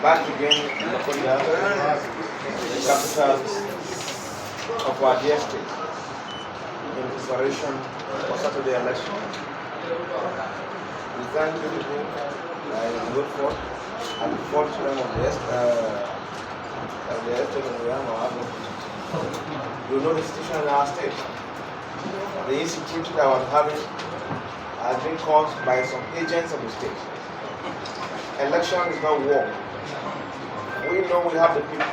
back again in Kogi, the capital of our dear state, in preparation for Saturday election. We thank you people vote for and the 4 children of the estate of the Yamaha. You know the situation in our state. The insecurity that was having has been caused by some agents of the state. Election is not war. We know we have the people.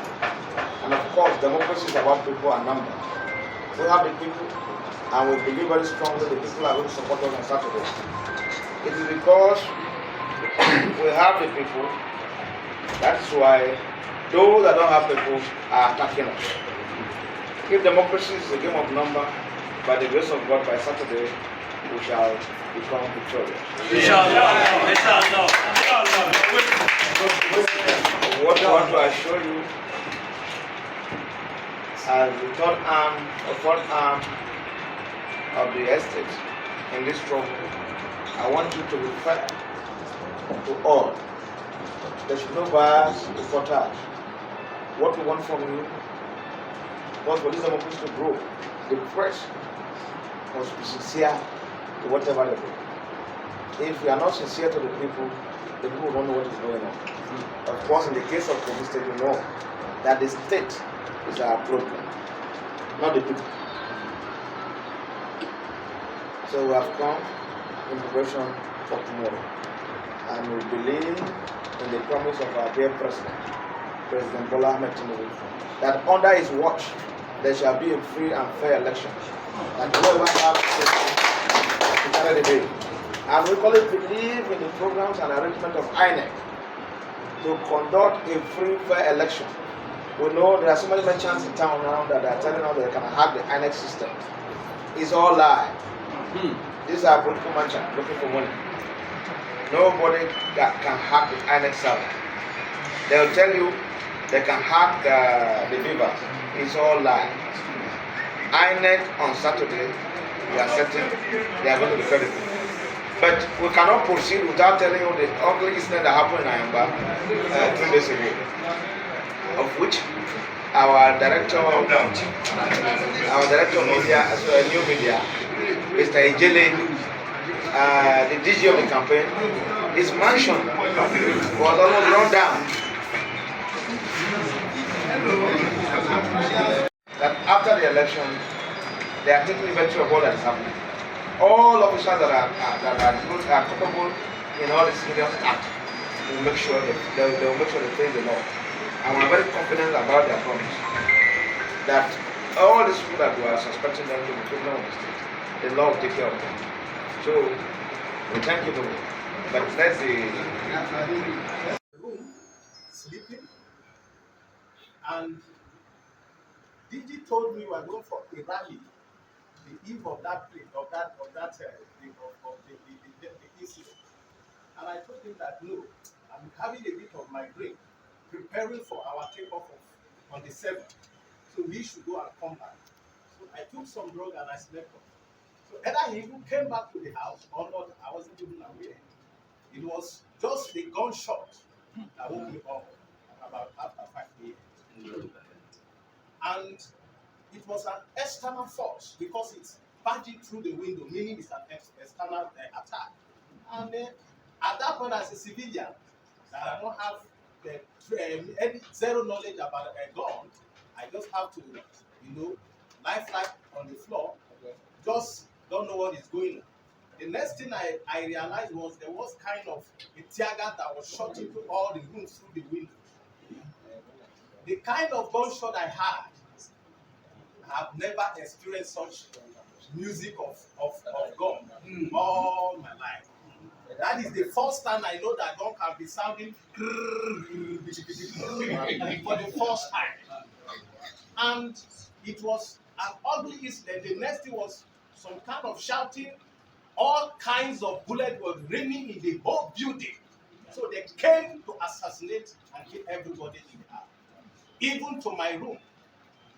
And of course, democracy is about people and numbers. We have the people, and we believe very strongly the people are going to support us on Saturday. It is because we have the people. That's why those that don't have people are attacking us. If democracy is a game of number, by the grace of God, by Saturday, we shall become victorious. Inshallah. What I want to assure you, as the third arm or fourth arm of the estate in this struggle, I want you to refer to all. There should no bias or reportage. What we want from you was for this democracy to grow. The press must be sincere to whatever they do. If we are not sincere to the people don't know what is going on. Of course, in the case of Kogi State, you know that the state is our problem, not the people. So we have come in preparation for tomorrow, and we believe in the promise of our dear President, President Bola Ahmed Tinubu, that under his watch there shall be a free and fair election, and whoever has to carry the day. And we call it believe in the programs and arrangement of INEC to conduct a free, fair election. We know there are so many merchants in town now that are telling us that they can hack the INEC system. It's all lie. These are political merchants looking for money. Nobody can hack the INEC server. They'll tell you they can hack the beavers. It's all lie. INEC on Saturday, we are certain they are going to be credible. But we cannot proceed without telling you the ugly incident that happened in Ayamba 2 days ago, of which our director of media, new media, Mr. Ijele, the DG of the campaign, his mansion was almost run down. That after the election, they are taking inventory of all that is happening. All officers that are capable in all the serious acts will make sure they will make sure they face the law. And we're very confident about their promise that all these people that we are suspecting them to be criminal of the state, the law will take care of them. So we thank you for it. But let's see. Room sleeping, and Digi told me we are going for a rally. The eve of that place, the incident. And I told him that no, I'm having a bit of migraine, preparing for our takeoff on the 7th. So we should go and come back. So I took some drug and I slept off. So either he even came back to the house or not, I wasn't even aware. It was just the gunshot that woke me up about after 5 a.m. And it was an external force because it's punching through the window, meaning it's an external attack. And at that point, as a civilian, that I don't have any zero knowledge about a gun, I just have to, lie flat on the floor, just don't know what is going on. The next thing I realized was there was kind of a tear gas that was shot into all the rooms through the window. The kind of gunshot I had, I have never experienced such music of gun all my life. That is the first time I know that gun can be sounding for the first time. And it was an ugly incident. The next thing was some kind of shouting. All kinds of bullets were raining in the whole building. So they came to assassinate and kill everybody in the house. Even to my room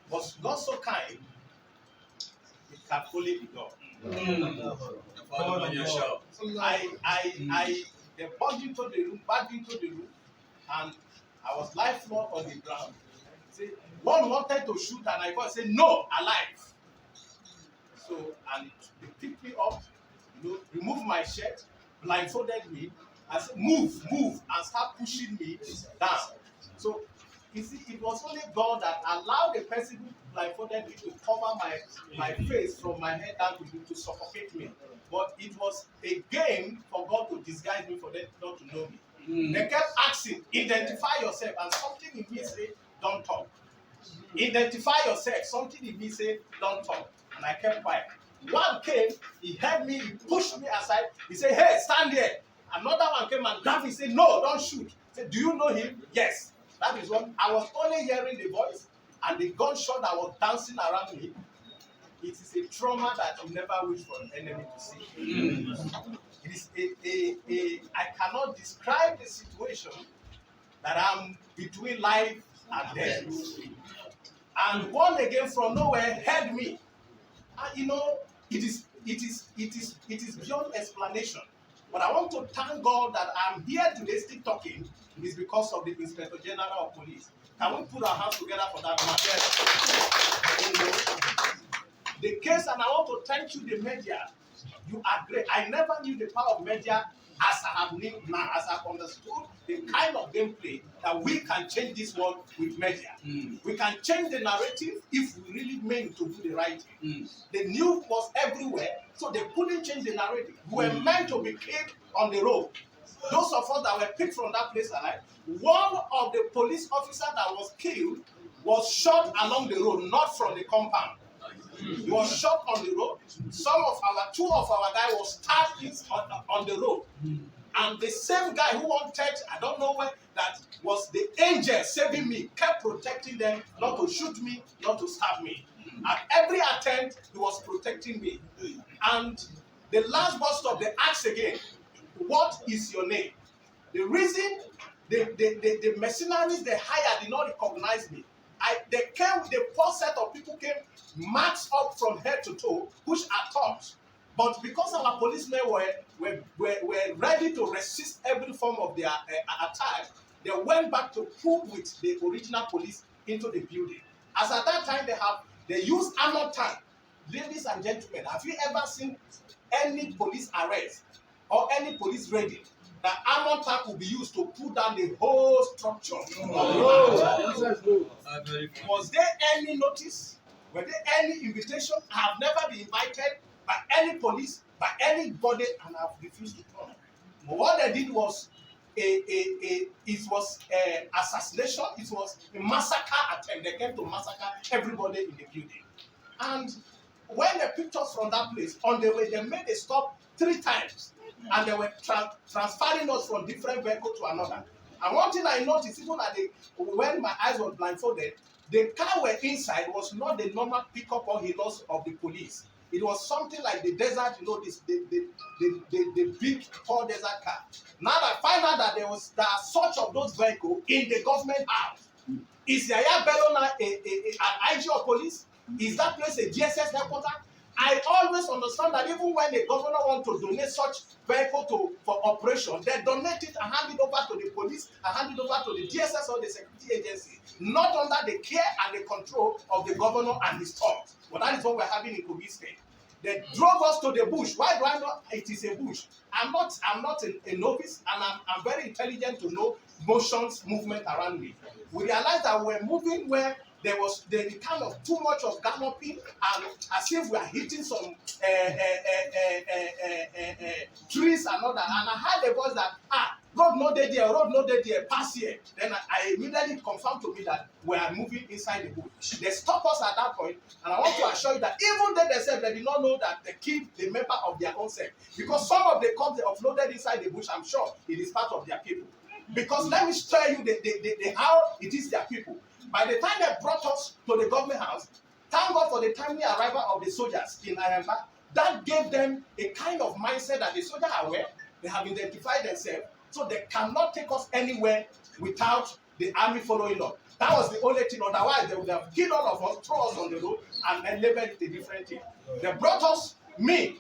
was not so kind. It can only be done. They bugged into the room, and I was lying floor on the ground. See, one wanted to shoot and I got say no, alive. So and they picked me up, removed my shirt, blindfolded me, and said, move, and start pushing me down. So you see, it was only God that allowed the person who blindfolded me to cover my face from my head down to suffocate me. But it was a game for God to disguise me, for them not to know me. They kept asking, identify yourself, and something in me said, don't talk. Identify yourself, something in me said, don't talk. And I kept quiet. One came, he held me, he pushed me aside. He said, hey, stand there. Another one came and grabbed me, he said, no, don't shoot. He said, do you know him? Yes. That is what I was only hearing the voice and the gunshot that was dancing around me. It is a trauma that you never wish for an enemy to see. It is I cannot describe the situation that I'm between life and death. And one again from nowhere heard me. And it is beyond explanation. But I want to thank God that I'm here today still talking is because of the Inspector General of Police. Can we put our hands together for that matter? The case, and I want to thank you, the media. You are great. I never knew the power of media as I have lived now, as I've understood the kind of gameplay that we can change this world with media. We can change the narrative if we really mean to do the right thing. The news was everywhere, so they couldn't change the narrative. We were meant to be killed on the road. Those of us that were picked from that place alive, one of the police officers that was killed was shot along the road, not from the compound. He was shot on the road. Two of our guys was stabbed on the road. And the same guy who wanted, I don't know where, that was the angel saving me, kept protecting them, not to shoot me, not to stab me. At every attempt, he was protecting me. And the last bus stop, they asked again, what is your name? The reason the mercenaries they hired did not recognize me. They came with a first set of people came marched up from head to toe, which I thought. But because our policemen were ready to resist every form of their attack, they went back to put with the original police into the building. As at that time, they used armor tank. Ladies and gentlemen, have you ever seen any police arrest or any police raiding? The armor tank will be used to pull down the whole structure. Was there any notice? Were there any invitation? I have never been invited by any police, by anybody, and I have refused to come. But what they did was assassination. It was a massacre attempt. They came to massacre everybody in the building. And when they picked us from that place, on the way they made a stop 3 times. And they were transferring us from different vehicle to another. And one thing I noticed, even when my eyes were blindfolded, the car we're inside was not the normal pickup or helos of the police. It was something like the desert, the big tall desert car. Now I find out that there are such of those vehicles in the government house. Is Yaya Bello now an IG of police? Is that place a GSS headquarters? I always understand that even when the governor wants to donate such vehicle for operation, they donate it and hand it over to the police and hand it over to the DSS or the security agency, not under the care and the control of the governor and his thugs. But that is what we're having in Kogi State. They drove us to the bush. Why do I know it is a bush? I'm not a novice, and I'm very intelligent to know motions, movement around me. We realized that we're moving where there was the kind of too much of galloping, and as if we are hitting some trees and all that. And I heard a voice that, road no dey there, pass here. Then I immediately confirmed to me that we are moving inside the bush. They stopped us at that point, and I want to assure you that even they themselves, they did not know that they killed the member of their own self. Because some of the cops they offloaded inside the bush, I'm sure it is part of their people. Because let me tell you the how it is their people. By the time they brought us to the government house, thank God for the timely arrival of the soldiers in Ayamba. That gave them a kind of mindset that the soldiers are aware, they have identified themselves, so they cannot take us anywhere without the army following up. That was the only thing. Otherwise, they would have killed all of us, throw us on the road, and labeled it a different thing. They brought us, my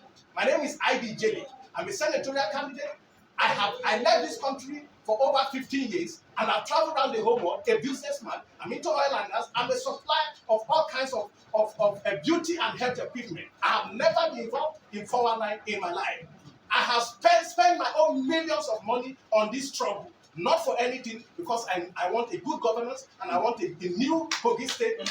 name is I.D. Jelly. I'm a senatorial candidate. I left this country for over 15 years, and I've traveled around the whole world, a businessman. I'm into oil and gas. I'm a supplier of all kinds of beauty and health equipment. I have never been involved in 419 in my life. I have spent my own millions of money on this trouble, not for anything, because I want a good governance and I want a new Kogi state. And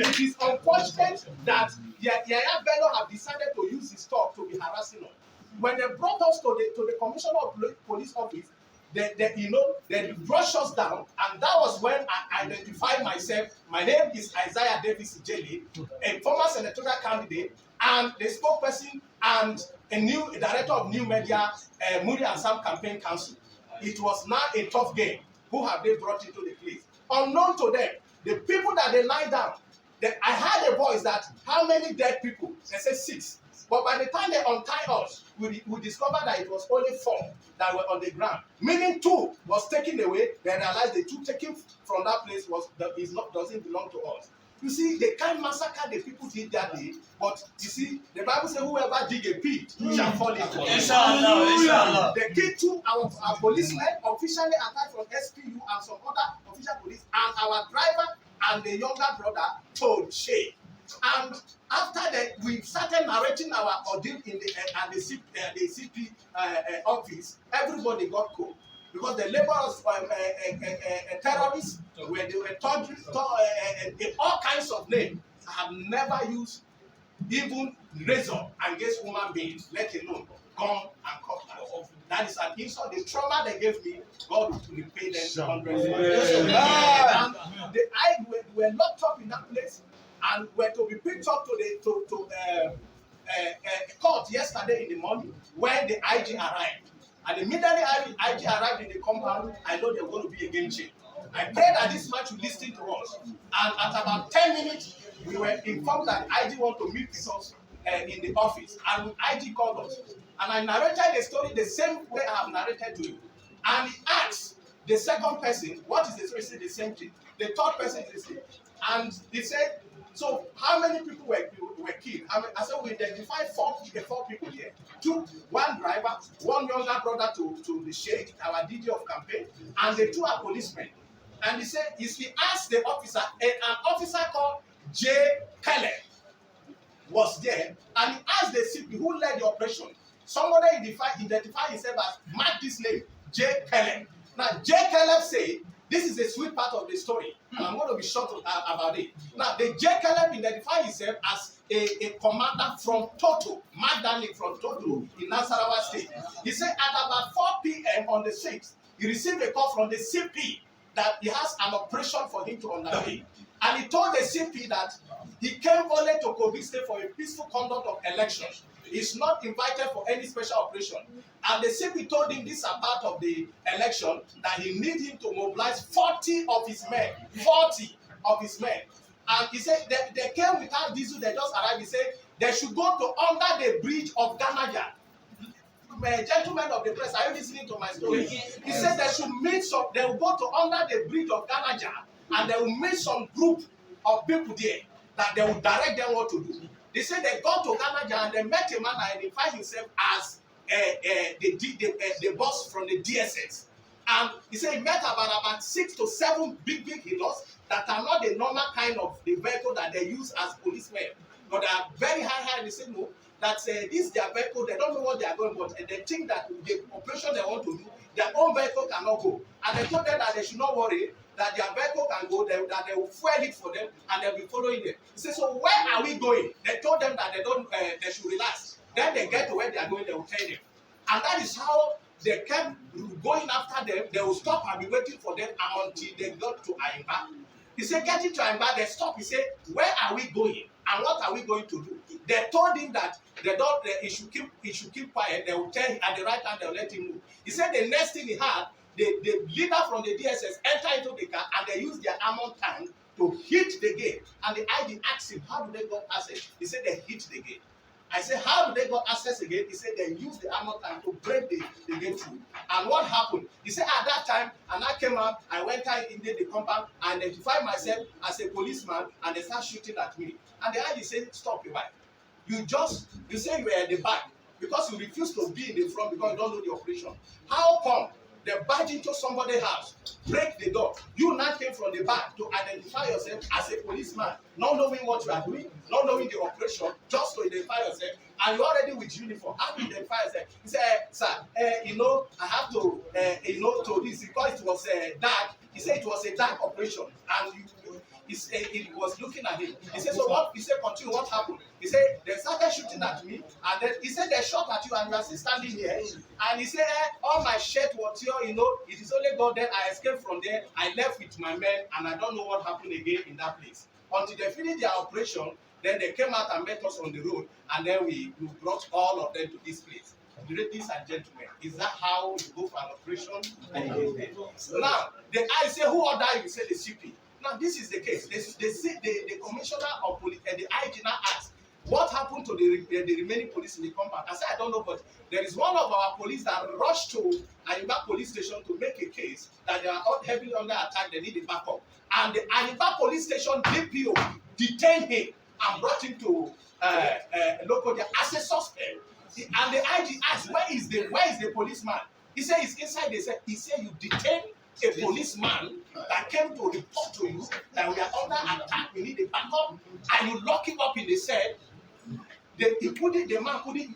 it is unfortunate that Yaya Bello have decided to use his talk to be harassing us. When they brought us to the commissioner of police office, they brushed us down, and that was when I identified myself. My name is Isaiah Davis Ijeli, a former senatorial candidate, and the spokesperson and a new director of new media, Muri and Sam Campaign Council. It was now a tough game. Who have they brought into the place? Unknown to them, the people that they lie down, I heard a voice that how many dead people? They said 6. But by the time they untie us, we discovered that it was only 4 that were on the ground. Meaning 2 was taken away. They realized the 2 taken from that place doesn't belong to us. You see, they can't massacre the people did that day. But you see, the Bible says whoever dig a pit shall fall into it. Inshallah. They killed 2 our policemen officially attacked from SPU and some other official police, and our driver and the younger brother told Shay. And after that, we started narrating our ordeal in the CP office. Everybody got cold because the laborers, terrorists, they were tortured in all kinds of names. I have never used even razor against human beings, let alone gun and cutlass. That is an insult. The trauma they gave me, God will repay them hundreds. And we were locked up in that place, and were to be picked up to court yesterday in the morning when the IG arrived. And immediately IG arrived in the compound, I know there was going to be a game change. I prayed that this man should listen to us. And at about 10 minutes, we were informed that IG want to meet with us in the office. And IG called us. And I narrated the story the same way I have narrated to you. And he asked the second person, what is the story? He said the same thing. The third person is the same. And he said, so how many people were killed? I said, we identified 4 people here. 2, 1 driver, 1 younger brother to the sheikh, our DG of campaign, and the 2 are policemen. And he said, he asked the officer, an officer called J. Kelly was there, and he asked the CP who led the operation. Somebody identified himself as, mark this name, J. Kelly. Now, J. Kelly said, this is the sweet part of the story, and I'm going to be short about it. Now, the J. Kelly identified himself as a commander from Toto, Magdalene from Toto in Nasarawa State. He said at about 4 p.m. on the 6th, he received a call from the CP that he has an operation for him to undertake. And he told the CP that he came only to Kogi State for a peaceful conduct of elections. He's not invited for any special operation. And the CP told him this is a part of the election, that he needs him to mobilize 40 of his men. 40 of his men. And he said they came without diesel, they just arrived. He said they should go to under the bridge of Ganaja. Gentlemen of the press, are you listening to my story? He said they will go to under the bridge of Ganaja, and they will meet some group of people there that they will direct them what to do. They said they got to Ganaja and they met a man that identified himself as the boss from the DSS. And he said he met about 6 to 7 big heroes that are not the normal kind of the vehicle that they use as policemen, but they are very high. They say no, that this is their vehicle, they don't know what they are going, but they think that the operation they want to do, their own vehicle cannot go. And they told them that they should not worry, that their vehicle can go, that they will fuel it for them, and they'll be following them. He said, so where are we going? They told them that they should relax. Then they get to where they are going, they will tell them. And that is how they kept going after them. They will stop and be waiting for them until they got to Aimba. He said, getting to Aimba, they stopped. He said, where are we going? And what are we going to do? They told him that he should keep quiet. They will tell him at the right time, they will let him know. He said the next thing he had, the leader from the DSS entered into the car and they used their armor tank to hit the gate. And the ID asked him, how do they got access? He said they hit the gate. I said, how do they got access again? He said they used the armor tank to break the gate through. And what happened? He said at that time, and I came out, I went out into the compound, I identified myself as a policeman, and they started shooting at me. And the ID said, stop your bike. You say you were at the back. because you refuse to be in the front because you don't know the operation. How come they barge into somebody's house, break the door? You now came from the back to identify yourself as a policeman, not knowing what you are doing, not knowing the operation, just to identify yourself, and you're already with uniform. How do you identify yourself? He said, sir, I have to, to this, because it was dark. He said it was a dark operation, and he was looking at him. He said, so what? He said, continue, what happened? He said, they started shooting at me, and then he said, they shot at you, and you are still standing here. And he said, all my shirt was here, it is only God. Then I escaped from there. I left with my men, and I don't know what happened again in that place. Until they finished their operation, then they came out and met us on the road, and then we brought all of them to this place. Ladies and gentlemen, is that how you go for an operation? Now, I say, who ordered you? Say the CP. Now, this is the case. The commissioner of police and the IG now asked, what happened to the remaining police in the compound? I said, I don't know, but there is one of our police that rushed to Ayimba police station to make a case that they are all heavily under attack, they need a backup. And the Ayimba police station DPO detained him and brought him to local as a suspect. And the IG asked, where is the policeman? He said, he's inside. He said, you detained a policeman that came to report to you that we are under attack, we need a backup, and you lock him up in the cell. The man couldn't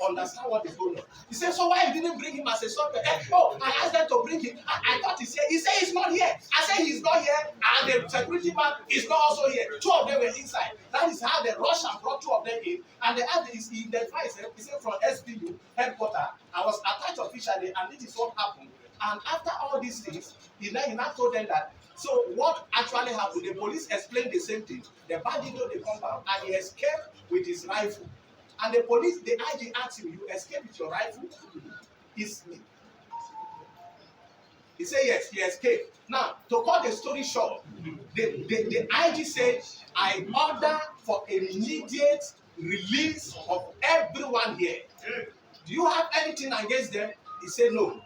understand what is going on. He said, so why you didn't bring him as a suspect? I asked them to bring him. I thought he said he's not here. I said he's not here, and the security man is not also here. Two of them were inside. That is how they rushed and brought two of them in, and they had this advice. He said from SBU headquarters, I was attached officially, and this is what happened. And after all these things, he now told them that, so what actually happened? The police explained the same thing. They barged into the compound, and he escaped with his rifle. And the IG asked him, you escaped with your rifle? He said, yes, he escaped. Now, to cut the story short, the IG said, I order for immediate release of everyone here. Do you have anything against them? He said, no.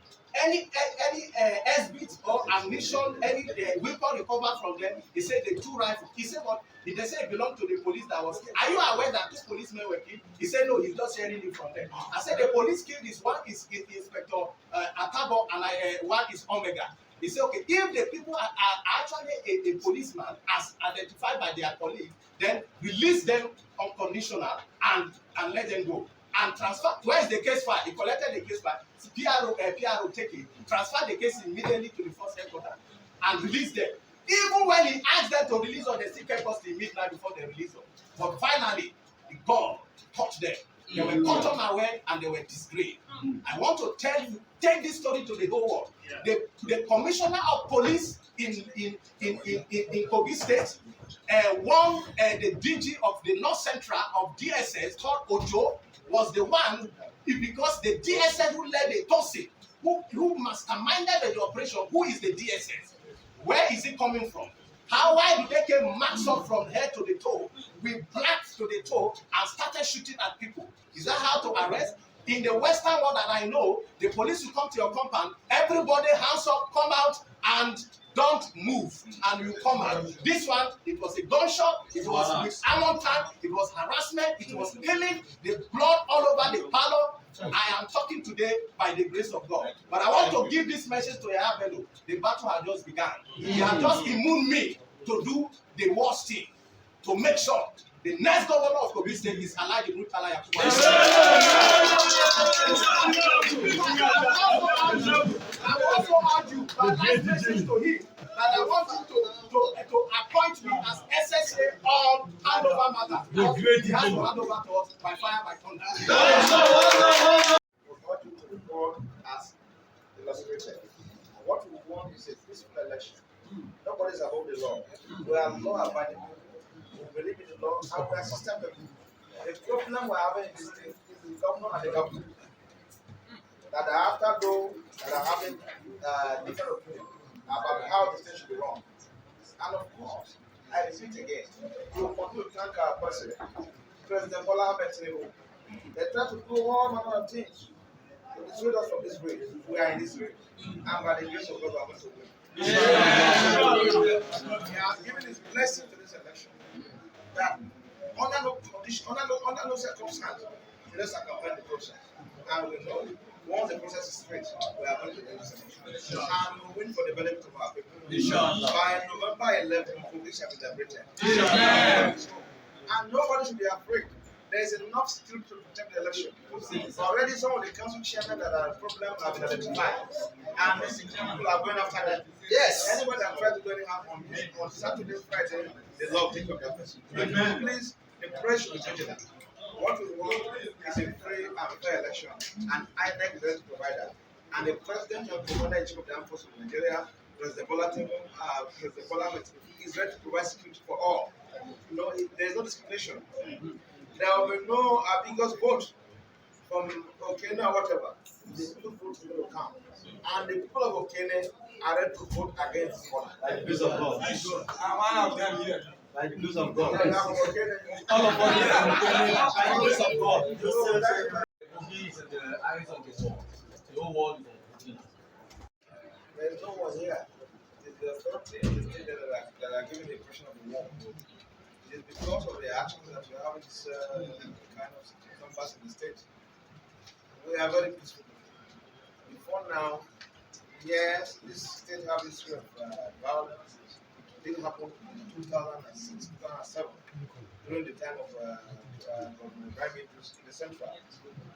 Any S-bit or ammunition, any weapon recovered from them, he said the two rifles. He said what? They said it belonged to the police that was killed. Are you aware that two policemen were killed? He said no, he's just hearing it from them. I said the police killed this. One is Inspector Atabo and one is Omega. He said, okay, if the people are actually a policeman as identified by their colleague, then release them unconditional and let them go. And transfer, where is the case file? He collected the case file. PRO take it, transfer the case immediately to the first headquarters and release them. Even when he asked them to release them, they still kept us till midnight before they released them. But finally, God caught them. They were caught unaware and they were disgraced. I want to tell you, take this story to the whole world. The commissioner of police in Kogi State won the DG of the North Central of DSS called Ojo was the one, because the DSS who led the Tosi, who masterminded the operation, who is the DSS? Where is it coming from? Why did they get marks up from head to the toe, with blacks to the toe, and started shooting at people? Is that how to arrest? In the Western world that I know, the police will come to your compound, everybody hands up, come out, and don't move, and you come out. This one, it was a gunshot, it was with ammo tank, it was harassment, it was killing, the blood all over the parlor. I am talking today by the grace of God. But I want to give this message to Yahya Bello. The battle has just begun. He has just immuned me to do the worst thing, to make sure the next governor of Kogi State is Alhaji Murtala Yakubu. I also argue my last message to him that I want him to appoint me as SSA on handover matter. He has to hand over to us by fire, by thunder. We want you to report as illustrated. What we want is a peaceful election. Nobody is above the law. We are law-abiding. We believe in the law and we are system people. The problem we are having in this state is the governor and the government. That after those that are having different opinions about how the state should be run. And of course, I repeat again, we will continue to thank our president, President Bola Ahmed Tinubu. They try to do all manner of things to dissuade us from this way. We are in this way. And by the grace of God, we are going to win. He has given his blessing to this election. That under no condition, under no circumstance, let's accompany the process. And we know once the process is straight, we are going to win this election. And we win for the benefit of our people. Inshallah. By November 11th, Kogi shall be liberated. And nobody should be afraid. There is enough script to protect the election. Already some of the council chairmen that are a problem have been identified. And these people are going after them. Yes. Anybody that tries to do anything on Saturday, Friday, the law will take up that person. Please, the press should be changing that. What we want is a free and fair election, and INEC is ready to provide that. And the president of the Commander-in-Chief of the Armed Forces of Nigeria, President Bola is ready to provide security for all. You know, there is no discrimination. There will be no ambiguous vote from Okene or whatever. The people vote will count. And the people of Okene are ready to vote against Bola. By the grace of God. I'm one of them here. By the grace of God. All All of us here. By the grace of God. Kogi is in the eyes of the world. The whole world is on Kogi. There is no one here. It is the authority in the state that are giving the impression of the war. It is because of the actions that you have this kind of numbers in the state. We are very peaceful. Before now, yes, this state have history of violence. It didn't happen in 2006, 2007, during the time of Governor Ibrahim in the central.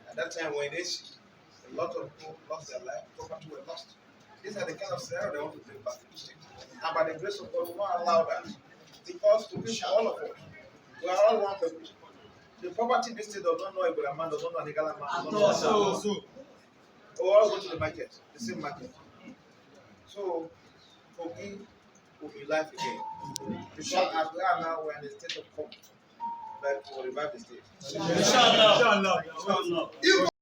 At that time, when they a lot of people lost their life, property were lost. These are the kind of scenario they want to bring back to the state. And by the grace of God, we won't allow that. Because to reach all of us, we are all one people. The property in this state does not know a man, does not know a Nigala man. We all go to the market, the same market. So, Kogi will be life again. Because as we are now, we are in a state of hope that will revive the state. Inshallah. Inshallah.